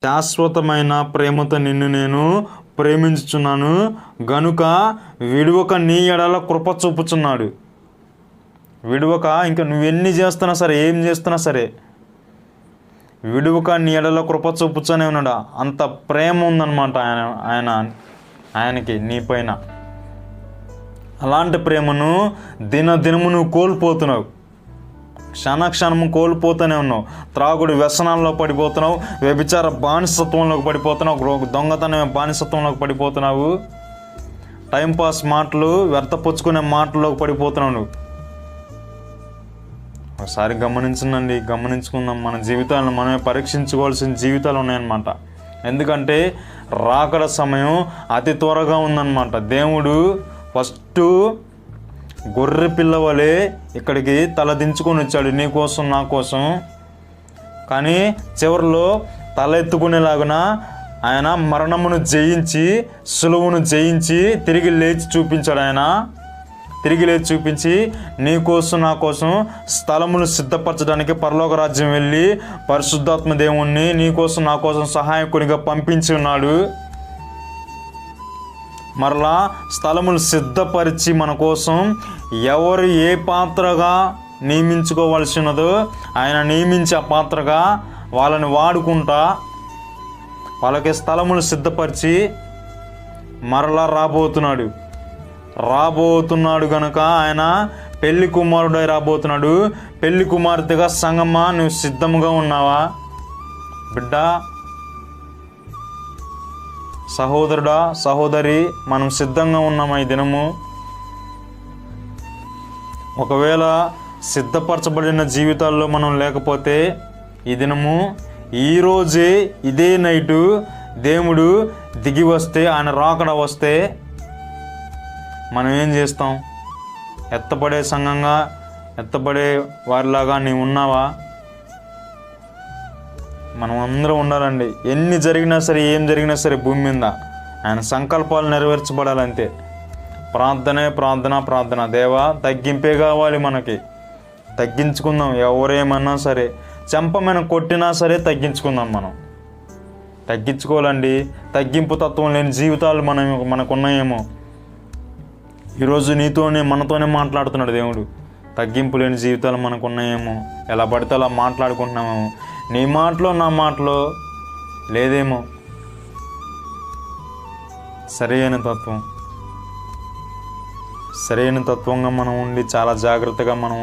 శాశ్వతమైన ప్రేమతో నిన్ను నేను ప్రేమించుచున్నాను గనుక విడువక నీ ఎడల కృప చూపుచున్నాడు. విడువక, ఇంకా నువ్వెన్ని చేస్తున్నా సరే, ఏం చేస్తున్నా సరే, విడువక నీ ఎడల కృప చూపుచూనే ఉన్నాడు. అంత ప్రేమ ఉందన్నమాట ఆయనకి నీ పైన. అలాంటి ప్రేమను దినదినము నువ్వు కోల్పోతున్నావు, క్షణక్షణము కోల్పోతూనే ఉన్నావు. త్రాగుడు వ్యసనాల్లో పడిపోతున్నావు, వ్యభిచార బానిసత్వంలోకి పడిపోతున్నావు, దొంగతనం బానిసత్వంలోకి పడిపోతున్నావు, టైంపాస్ మాటలు, వ్యర్థపుచ్చుకునే మాటల్లోకి పడిపోతున్నావు నువ్వు. ఒకసారి గమనించుకుందాం. మన జీవితాలను మనమే పరీక్షించుకోవాల్సిన జీవితాలు ఉన్నాయన్నమాట. ఎందుకంటే రాకడ సమయం అతి త్వరగా ఉందన్నమాట. దేవుడు ఫస్ట్ గొర్రె పిల్లవలే ఇక్కడికి తల దించుకొని వచ్చాడు నీ కోసం, నా కోసం. కానీ చివరిలో తల ఎత్తుకునేలాగున ఆయన మరణమును జయించి, సులువును జయించి తిరిగి లేచి చూపించి నీ కోసం, నా కోసం స్థలమును సిద్ధపరచడానికి పరలోక రాజ్యం వెళ్ళి పరిశుద్ధాత్మ దేవుణ్ణి నీ కోసం, నా కోసం సహాయకునిగా పంపించి ఉన్నాడు. మరలా స్థలములు సిద్ధపరిచి మన కోసం ఎవరు ఏ పాత్రగా నియమించుకోవాల్సి ఉన్నదో ఆయన నియమించి ఆ పాత్రగా వాళ్ళని వాడుకుంటా వాళ్ళకి స్థలములు సిద్ధపరిచి మరలా రాబోతున్నాడు కనుక ఆయన పెళ్లి కుమారుడై రాబోతున్నాడు. పెళ్లి కుమార్తెగా సంగమా నువ్వు సిద్ధముగా ఉన్నావా బిడ్డ? సహోదరుడా, సహోదరి, మనం సిద్ధంగా ఉన్నామా ఈ దినము? ఒకవేళ సిద్ధపరచబడిన జీవితాల్లో మనం లేకపోతే ఈ దినము, ఈరోజే ఇదే నైటు దేవుడు దిగి వస్తే, ఆయన రాకడ వస్తే మనం ఏం చేస్తాం? ఎత్తపడే సంఘంగా, ఎత్తపడే వారిలాగా నీవు ఉన్నావా? మనం అందరం ఉండాలండి. ఎన్ని జరిగినా సరే, ఏం జరిగినా సరే భూమి మీద ఆయన సంకల్పాలు నెరవేర్చబడాలంతే. ప్రార్థన. దేవా, తగ్గింపే కావాలి మనకి. తగ్గించుకుందాం. ఎవరేమన్నా సరే, చెంపమైన కొట్టినా సరే తగ్గించుకుందాం. మనం తగ్గించుకోవాలండి. తగ్గింపు తత్వం లేని జీవితాలు మనకున్నాయేమో. ఈరోజు మనతోనే మాట్లాడుతున్నాడు దేవుడు. తగ్గింపు లేని జీవితాలు మనకున్నాయేమో. ఎలా పడితే అలా మాట్లాడుకుంటున్నామేమో. నీ మాటలో నా మాటలో లేదేమో సరైన తత్వంగా మనం ఉండి, చాలా జాగ్రత్తగా మనం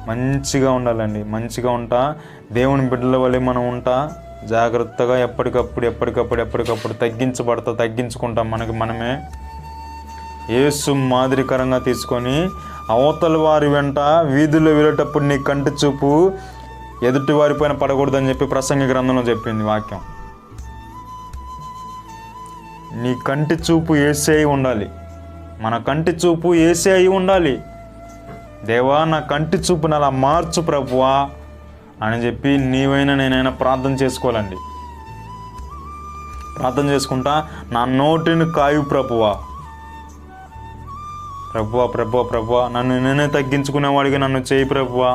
మంచిగా ఉండాలండి. మంచిగా ఉంటా, దేవుని బిడ్డల వల్లే మనం జాగ్రత్తగా ఎప్పటికప్పుడు తగ్గించుకుంటాం. మనమే యేసు మాదిరికరంగా తీసుకొని అవతల వారి వెంట వీధుల్లో వెళ్ళేటప్పుడు నీ కంటి చూపు ఎదుటి వారిపైన పడకూడదని చెప్పి ప్రసంగి గ్రంథంలో చెప్పింది వాక్యం. నీ కంటి చూపు యేసే ఉండాలి. మన కంటి చూపు యేసే అయి ఉండాలి. దేవా, నా కంటి చూపును అలా మార్చు ప్రభువా అని చెప్పి నేనైనా ప్రార్థన చేసుకోవాలండి. ప్రార్థన చేసుకుంటా, నా నోటిని కాయు ప్రభువా, నన్ను నేనే తగ్గించుకునేవాడిగా నన్ను చేయి ప్రభువా,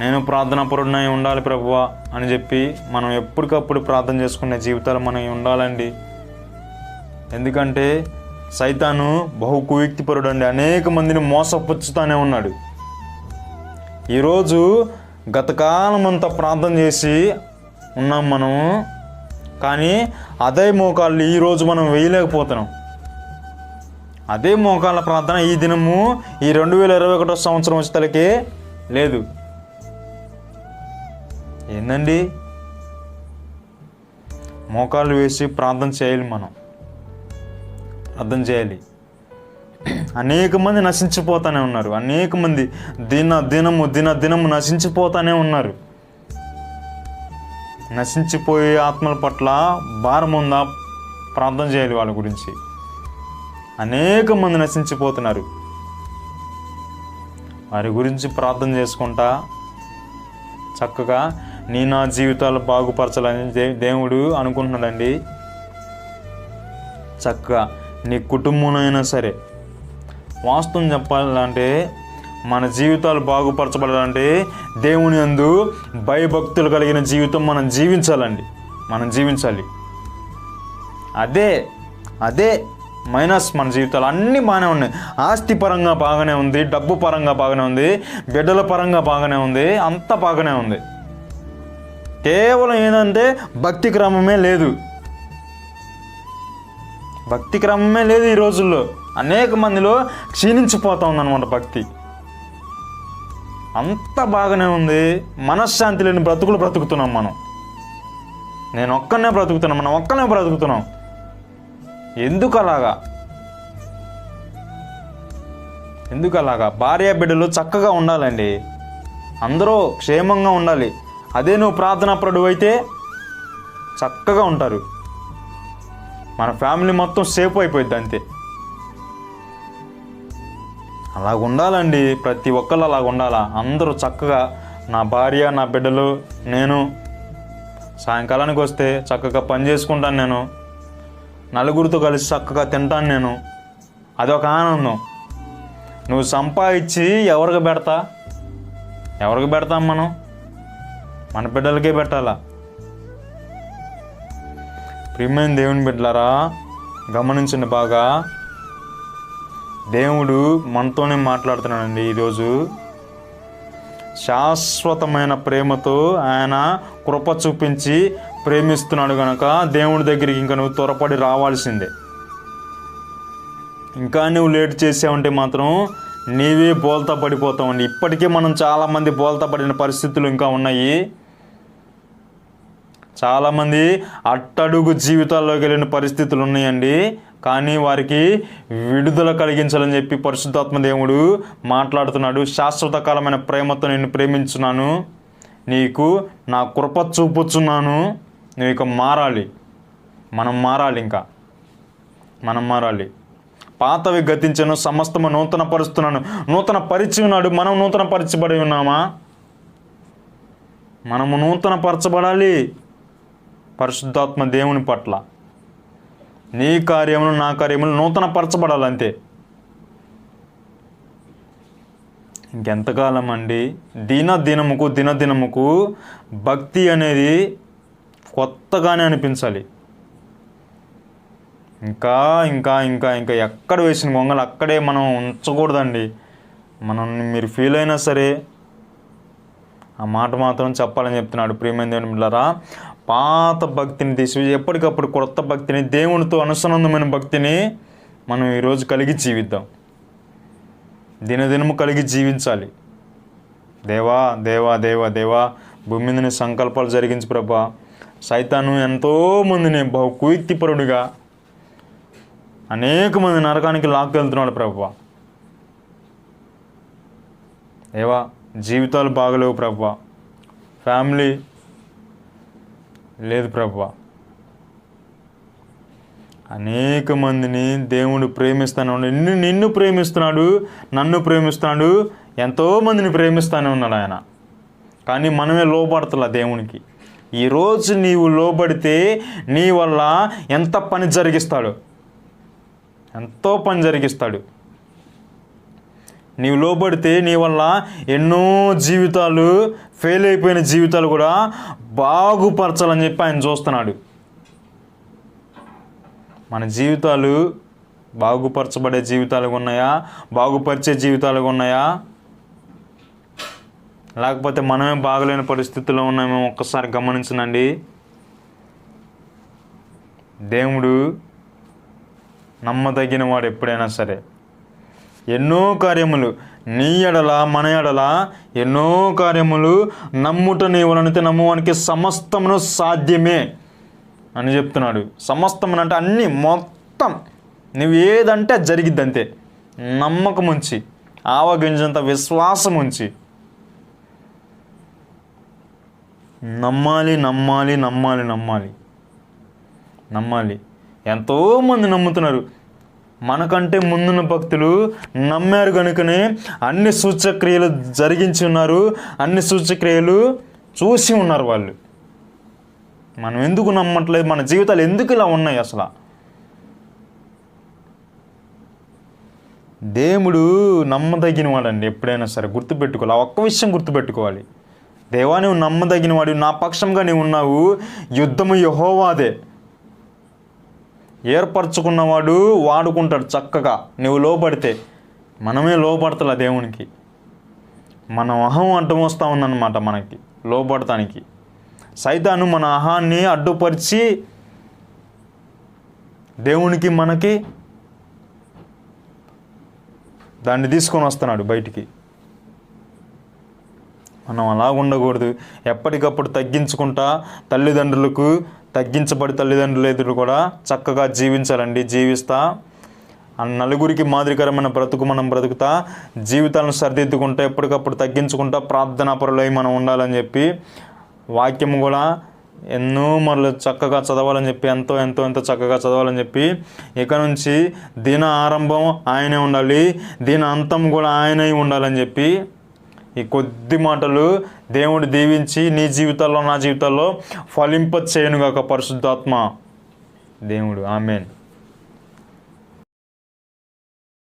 నేను ప్రార్థనాపరుడనై ఉండాలి ప్రభువా అని చెప్పి మనం ఎప్పటికప్పుడు ప్రార్థన చేసుకునే జీవితాలు మనం ఉండాలండి. ఎందుకంటే సైతాను బహు కుయుక్తిపరుడు అండి. అనేక మందిని మోసపుచ్చుతానే ఉన్నాడు. ఈరోజు గతకాలం అంతా ప్రార్థన చేసి ఉన్నాం మనం, కానీ అదే మోకాళ్ళు ఈరోజు మనం వేయలేకపోతున్నాం. అదే మోకాళ్ళ ప్రార్థన ఈ దినము, ఈ 2021 సంవత్సరం వచ్చేతలకే లేదు. ఏందండి? మోకాళ్ళు వేసి ప్రార్థన చేయాలి. మనం ప్రార్థన చేయాలి. అనేక మంది నశించిపోతానే ఉన్నారు. అనేక మంది దినము నశించిపోతానే ఉన్నారు. నశించిపోయే ఆత్మల పట్ల భారం ఉందా? ప్రార్థన చేయాలి వాళ్ళ గురించి. అనేక మంది నశించిపోతున్నారు. వారి గురించి ప్రార్థన చేసుకుంటా చక్కగా నా జీవితాలు బాగుపరచాలని దేవుడు అనుకుంటున్నాడండి. చక్కగా నీ కుటుంబంలో అయినా సరే, వాస్తవం చెప్పాలంటే మన జీవితాలు బాగుపరచబడాలంటే దేవుని యందు భయభక్తులు కలిగిన జీవితం మనం జీవించాలండి. మనం జీవించాలి. అదే మైనస్. మన జీవితాలు అన్నీ బాగానే ఉన్నాయి. ఆస్తి పరంగా బాగానే ఉంది, డబ్బు పరంగా బాగానే ఉంది, బిడ్డల పరంగా బాగానే ఉంది, అంతా బాగానే ఉంది. కేవలం ఏంటంటే భక్తి క్రమమే లేదు. భక్తి క్రమమే లేదు ఈ రోజుల్లో. అనేక మందిలో క్షీణించిపోతా ఉందన్నమాట భక్తి. అంత బాగానే ఉంది, మనశ్శాంతి లేని బ్రతుకులు బ్రతుకుతున్నాం మనం. నేను ఒక్కనే బ్రతుకుతున్నాం, మనం ఒక్కనే బ్రతుకుతున్నాం. ఎందుకు అలాగా? భార్య బిడ్డలు చక్కగా ఉండాలండి, అందరూ క్షేమంగా ఉండాలి. అదే నువ్వు ప్రార్థనాపరుడు అయితే చక్కగా ఉంటారు. మన ఫ్యామిలీ మొత్తం సేఫ్ అయిపోయింది అంతే. అలాగ ఉండాలండి, ప్రతి ఒక్కళ్ళు అలాగ ఉండాలా. అందరూ చక్కగా, నా భార్య, నా బిడ్డలు, నేను సాయంకాలానికి వస్తే చక్కగా పని చేసుకుంటాను, నేను నలుగురితో కలిసి చక్కగా తింటాను, నేను అదొక ఆనందం. నువ్వు సంపాదించి ఎవరికి పెడతాం మనం? మన బిడ్డలకే పెట్టాలా. ప్రియమైన దేవుని బిడ్డలారా, గమనించండి బాగా. దేవుడు మనతోనే మాట్లాడుతున్నాడండి ఈరోజు. శాశ్వతమైన ప్రేమతో ఆయన కృప చూపించి ప్రేమిస్తున్నాడు కనుక దేవుడి దగ్గరికి ఇంకా నువ్వు త్వరపడి రావాల్సిందే. ఇంకా నువ్వు లేట్ చేసావంటే మాత్రం నీవే బోల్తా పడిపోతావండి. ఇప్పటికే మనం చాలామంది బోల్తా పడిన పరిస్థితులు ఇంకా ఉన్నాయి. చాలామంది అట్టడుగు జీవితాల్లోకి వెళ్ళిన పరిస్థితులు ఉన్నాయండి. కానీ వారికి విడుదల కలిగించాలని చెప్పి పరిశుద్ధాత్మ దేవుడు మాట్లాడుతున్నాడు. శాశ్వత కాలమైన ప్రేమతో నేను ప్రేమించున్నాను, నీకు నా కృప చూపుచున్నాను, నువ్వు ఇక మారాలి. మనం మారాలి. పాతవి గతించను, సమస్తము నూతన పరుస్తున్నాను. నూతన పరిచి ఉన్నాడు. మనం నూతన పరచబడి ఉన్నామా? మనము నూతన పరచబడాలి పరిశుద్ధాత్మ దేవుని పట్ల. నీ కార్యములు, నా కార్యములు నూతన పరచబడాలంతే. ఇంకెంతకాలం అండి? దినదినముకు భక్తి అనేది కొత్తగానే అనిపించాలి. ఇంకా ఎక్కడ వేసిన గొంగలు అక్కడే మనం ఉంచకూడదండి. మీరు ఫీల్ అయినా సరే ఆ మాట మాత్రం చెప్పాలని చెప్తున్నాడు. ప్రియమైన దేవుని బిడ్డలారా, పాత భక్తిని తీసి ఎప్పటికప్పుడు కొత్త భక్తిని, దేవునితో అనుసంధానమైన భక్తిని మనం ఈరోజు కలిగి జీవిద్దాం. దినదినము కలిగి జీవించాలి. దేవా దేవా దేవా దేవా భూమి మీద సంకల్పాలు జరిగించి ప్రభా. సైతాను ఎంతోమందిని బహు కుయుక్తిపరుడుగా అనేక మంది నరకానికి లాక్కెళ్తున్నాడు ప్రభా. దేవా జీవితాలు బాగలేవు ప్రభా, ఫ్యామిలీ లేదు ప్రభా. అనేక మందిని దేవుడు ప్రేమిస్తాను, నిన్ను ప్రేమిస్తున్నాడు, నన్ను ప్రేమిస్తున్నాడు, ఎంతోమందిని ప్రేమిస్తానే ఉన్నాడు ఆయన. కానీ మనమే లోబడతలా దేవునికి. ఈరోజు నీవు లోబడితే నీ వల్ల ఎంతో పని జరిగిస్తాడు. నీవు లోబడితే నీ వల్ల ఎన్నో జీవితాలు, ఫెయిల్ అయిపోయిన జీవితాలు కూడా బాగుపరచాలని చెప్పి ఆయన చూస్తున్నాడు. మన జీవితాలు బాగుపరచబడే జీవితాలుగా ఉన్నాయా? బాగుపరిచే జీవితాలుగా ఉన్నాయా? లేకపోతే మనమే బాగలేని పరిస్థితుల్లో ఉన్నామేమో ఒక్కసారి గమనించనండి. దేవుడు నమ్మదగిన వాడు ఎప్పుడైనా సరే. ఎన్నో కార్యములు నీ ఎడల, మన ఎడల ఎన్నో కార్యములు నమ్ముట నీ వలనైతే నమ్మువానికి సమస్తమును సాధ్యమే అని చెప్తున్నాడు. సమస్తమును అంటే అన్నీ, మొత్తం నువ్వు ఏదంటే జరిగిద్ది అంతే. నమ్మకం ఉంచి, ఆవగింజంత విశ్వాసం ఉంచి నమ్మాలి. ఎంతోమంది నమ్ముతున్నారు. మనకంటే ముందున్న భక్తులు నమ్మారు కనుకనే అన్ని సూచక్రియలు జరిగించి ఉన్నారు, అన్ని సూచక్రియలు చూసి ఉన్నారు వాళ్ళు. మనం ఎందుకు నమ్మట్లేదు? మన జీవితాలు ఎందుకు ఇలా ఉన్నాయి? అసలు దేవుడు నమ్మదగిన వాడండి. ఎప్పుడైనా సరే గుర్తుపెట్టుకోవాలి, ఆ ఒక్క విషయం గుర్తుపెట్టుకోవాలి. దేవా నువ్వు నమ్మదగిన వాడు, నా పక్షంగా నీవు ఉన్నావు, యుద్ధము యెహోవాదే. ఏర్పరచుకున్నవాడు వాడుకుంటాడు చక్కగా. నువ్వు లోపడితే, మనమే లోపడతలే దేవునికి. మన అహం అడ్డం వస్తూ ఉందన్నమాట మనకి లోపడటానికి. సైతాను మన అహాన్ని అడ్డుపరిచి దేవునికి మనకి దాన్ని తీసుకొని వస్తున్నాడు బయటికి. మనం అలా ఉండకూడదు. ఎప్పటికప్పుడు తగ్గించుకుంటా తల్లిదండ్రులు ఎదురు కూడా చక్కగా జీవించాలండి. జీవిస్తా నలుగురికి మాదిరికరమైన బ్రతుకు మనం బ్రతుకుతా జీవితాలను సరిదిద్దుకుంటా ఎప్పటికప్పుడు తగ్గించుకుంటా ప్రార్థనాపరులై మనం ఉండాలని చెప్పి వాక్యము కూడా ఎన్నో మరలు చక్కగా చదవాలని చెప్పి ఎంతో చక్కగా చదవాలని చెప్పి ఇక నుంచి దిన ఆరంభం ఆయనే ఉండాలి, దిన అంతం కూడా ఆయనే ఉండాలని చెప్పి ఈ కొద్ది మాటలు దేవుడు దీవించి నీ జీవితాల్లో నా జీవితాల్లో ఫలింప చేయనుగాక పరిశుద్ధాత్మ దేవుడు. ఆమేన్.